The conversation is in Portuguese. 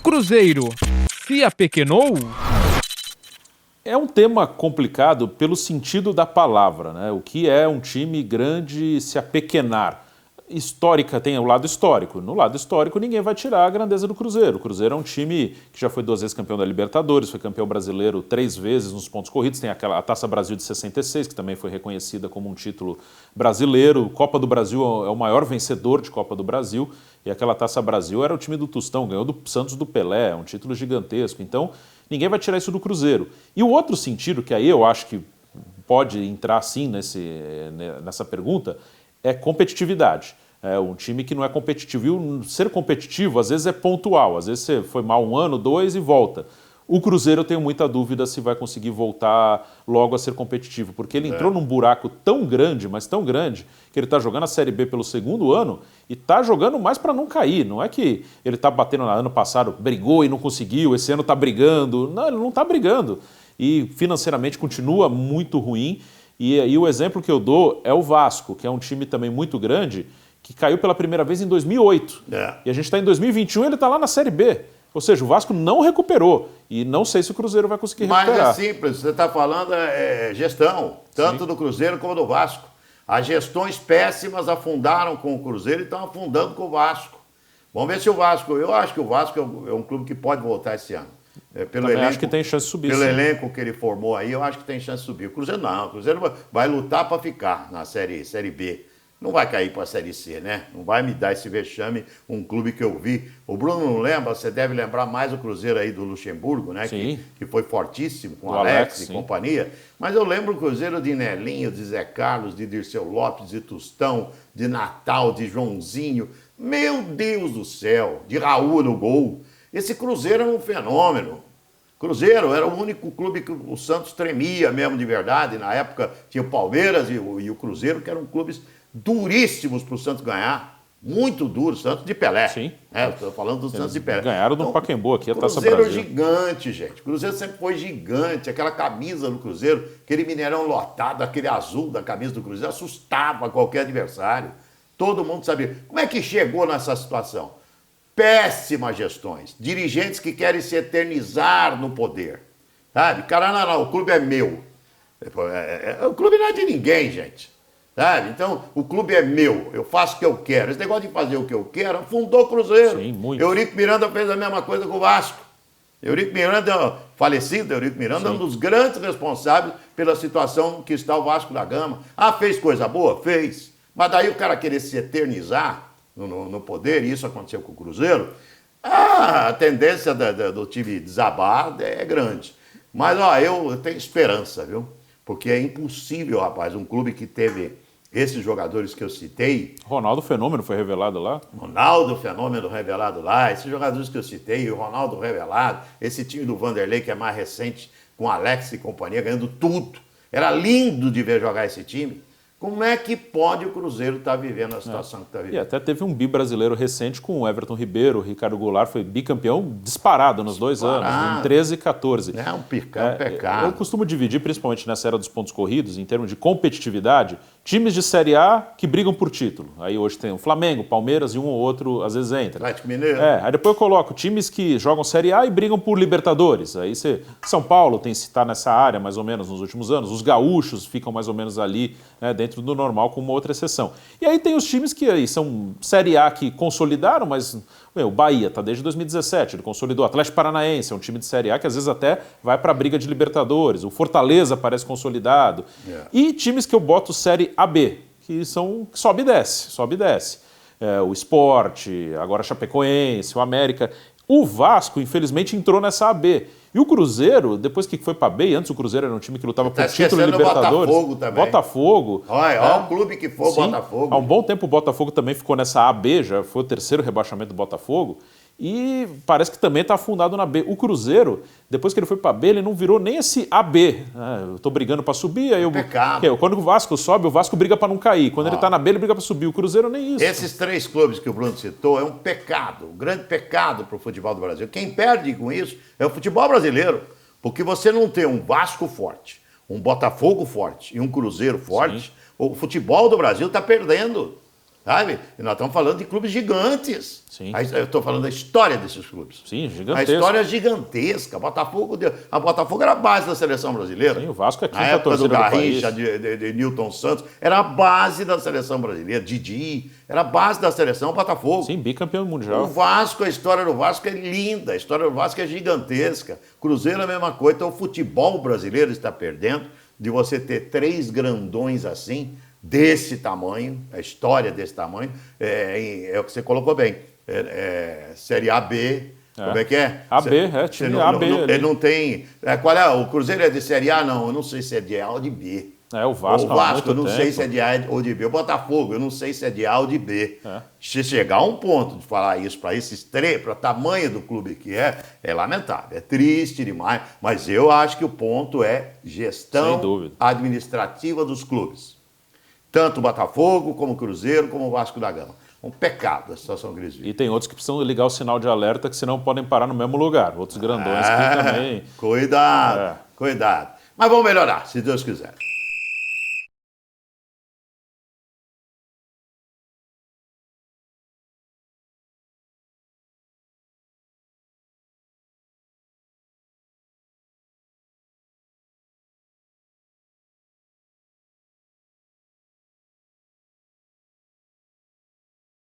Cruzeiro se apequenou? É um tema complicado pelo sentido da palavra, né? O que é um time grande se apequenar? Histórica tem o lado histórico. No lado histórico, ninguém vai tirar a grandeza do Cruzeiro. O Cruzeiro é um time que já foi 2 vezes campeão da Libertadores, foi campeão brasileiro 3 vezes nos pontos corridos. Tem a Taça Brasil de 66, que também foi reconhecida como um título brasileiro. Copa do Brasil é o maior vencedor de Copa do Brasil. E aquela Taça Brasil era o time do Tostão, ganhou do Santos do Pelé, um título gigantesco. Então, ninguém vai tirar isso do Cruzeiro. E o outro sentido, que aí eu acho que pode entrar sim nessa pergunta, é competitividade. É um time que não é competitivo. E o ser competitivo, às vezes, é pontual. Às vezes você foi mal 1 ano, 2 e volta. O Cruzeiro eu tenho muita dúvida se vai conseguir voltar logo a ser competitivo, porque ele entrou num buraco tão grande, mas tão grande, que ele está jogando a Série B pelo 2º ano e está jogando mais para não cair. Não é que ele está batendo no ano passado, brigou e não conseguiu, esse ano está brigando. Não, ele não está brigando. E financeiramente continua muito ruim. E aí o exemplo que eu dou é o Vasco, que é um time também muito grande, que caiu pela primeira vez em 2008. E a gente está em 2021 e ele está lá na Série B. Ou seja, o Vasco não recuperou. E não sei se o Cruzeiro vai conseguir recuperar. Mas é simples, você está falando gestão, tanto do Cruzeiro como do Vasco. As gestões péssimas afundaram com o Cruzeiro e estão afundando com o Vasco. Vamos ver se o Vasco... Eu acho que o Vasco é um clube que pode voltar esse ano. Pelo elenco, acho que tem chance de subir. Pelo elenco que ele formou aí, eu acho que tem chance de subir. O Cruzeiro não. O Cruzeiro vai lutar para ficar na Série B. Não vai cair para a Série C, né? Não vai me dar esse vexame, um clube que eu vi. O Bruno não lembra, você deve lembrar mais o Cruzeiro aí do Luxemburgo, né? Sim. Que foi fortíssimo com o Alex e companhia. Mas eu lembro o Cruzeiro de Nelinho, de Zé Carlos, de Dirceu Lopes, de Tostão, de Natal, de Joãozinho. Meu Deus do céu! De Raul no gol. Esse Cruzeiro é um fenômeno. Cruzeiro era o único clube que o Santos tremia mesmo de verdade. Na época tinha o Palmeiras e o Cruzeiro, que eram clubes duríssimos para o Santos ganhar. Muito duros, Santos de Pelé. Sim. Estou falando do Santos de Pelé. Ganharam do Pacaembu aqui, a Taça Cruzeiro Brasil. Gigante, gente. Cruzeiro sempre foi gigante. Aquela camisa do Cruzeiro, aquele Mineirão lotado, aquele azul da camisa do Cruzeiro, assustava qualquer adversário. Todo mundo sabia. Como é que chegou nessa situação? Péssimas gestões. Dirigentes que querem se eternizar no poder. Sabe? Cara, não, o clube é meu. O clube não é de ninguém, gente. Sabe? Então, o clube é meu, eu faço o que eu quero. Esse negócio de fazer o que eu quero afundou o Cruzeiro. Sim, muito. Eurico Miranda fez a mesma coisa com o Vasco. Eurico Miranda, falecido Eurico Miranda, é um dos grandes responsáveis pela situação que está o Vasco da Gama. Ah, fez coisa boa? Fez. Mas daí o cara querer se eternizar no poder, e isso aconteceu com o Cruzeiro, a tendência do time desabar é grande. Mas, ó, eu tenho esperança, viu? Porque é impossível, rapaz, um clube que teve esses jogadores que eu citei... Ronaldo Fenômeno foi revelado lá. Ronaldo Fenômeno revelado lá, esses jogadores que eu citei, o Ronaldo revelado, esse time do Vanderlei, que é mais recente, com Alex e companhia, ganhando tudo. Era lindo de ver jogar esse time. Como é que pode o Cruzeiro estar vivendo a situação que está vivendo? E até teve um bi brasileiro recente com o Everton Ribeiro, o Ricardo Goulart foi bicampeão disparado nos 2 anos, em 13 e 14. É um pecado. Eu costumo dividir, principalmente nessa era dos pontos corridos, em termos de competitividade, times de Série A que brigam por título. Aí hoje tem o Flamengo, Palmeiras e um ou outro às vezes entra. Atlético Mineiro. Aí depois eu coloco times que jogam Série A e brigam por Libertadores. Aí São Paulo está nessa área mais ou menos nos últimos anos, os gaúchos ficam mais ou menos ali, né, dentro do normal, com uma outra exceção. E aí tem os times que aí são Série A que consolidaram, mas o Bahia está desde 2017, ele consolidou. O Atlético Paranaense é um time de Série A que às vezes até vai para a briga de Libertadores. O Fortaleza parece consolidado. E times que eu boto Série AB, que sobe e desce. O Sport, agora Chapecoense, o América. O Vasco, infelizmente, entrou nessa AB. E o Cruzeiro, depois que foi para B, antes o Cruzeiro era um time que lutava por título de Libertadores. Botafogo também. Botafogo. Olha o clube que foi o Botafogo. Há um bom tempo o Botafogo também ficou nessa AB, já foi o 3º rebaixamento do Botafogo. E parece que também está afundado na B. O Cruzeiro, depois que ele foi para B, ele não virou nem esse AB. Eu estou brigando para subir, aí quando o Vasco sobe, o Vasco briga para não cair. Quando ele está na B, ele briga para subir. O Cruzeiro nem isso. Esses 3 clubes que o Bruno citou é um pecado, um grande pecado para o futebol do Brasil. Quem perde com isso é o futebol brasileiro. Porque você não tem um Vasco forte, um Botafogo forte e um Cruzeiro forte, o futebol do Brasil está perdendo. sabe? E nós estamos falando de clubes gigantes. Sim. Aí eu estou falando da história desses clubes. Sim, A gigantesco. história é gigantesca. A Botafogo era a base da seleção brasileira. Sim, o Vasco é a Na quinta época do torcida do Garrincha, país. de Newton Santos, era a base da seleção brasileira. Didi, era a base da seleção Botafogo. Sim, bicampeão O mundial. Vasco, a história do Vasco é linda, a história do Vasco é gigantesca. Cruzeiro é a mesma coisa. Então o futebol brasileiro está perdendo de você ter 3 grandões assim, desse tamanho, a história desse tamanho, é o que você colocou bem. Série A, B, como é que é? AB, time Você AB ali. ele não tem... qual é? O Cruzeiro é de Série A? Não, eu não sei se é de A ou de B. O Vasco, O Vasco, há eu muito não sei tempo. se é de A ou de B. O Botafogo, eu não sei se é de A ou de B. É. Se chegar a um ponto de falar isso para esses 3, para o tamanho do clube que é lamentável. É triste demais. Mas eu acho que o ponto é Sem gestão dúvida. administrativa dos clubes. Tanto o Botafogo, como o Cruzeiro, como o Vasco da Gama. Um pecado a situação que eles vivem. E tem outros que precisam ligar o sinal de alerta, que senão podem parar no mesmo lugar. Outros grandões que também... Cuidado, cuidado. Mas vamos melhorar, se Deus quiser.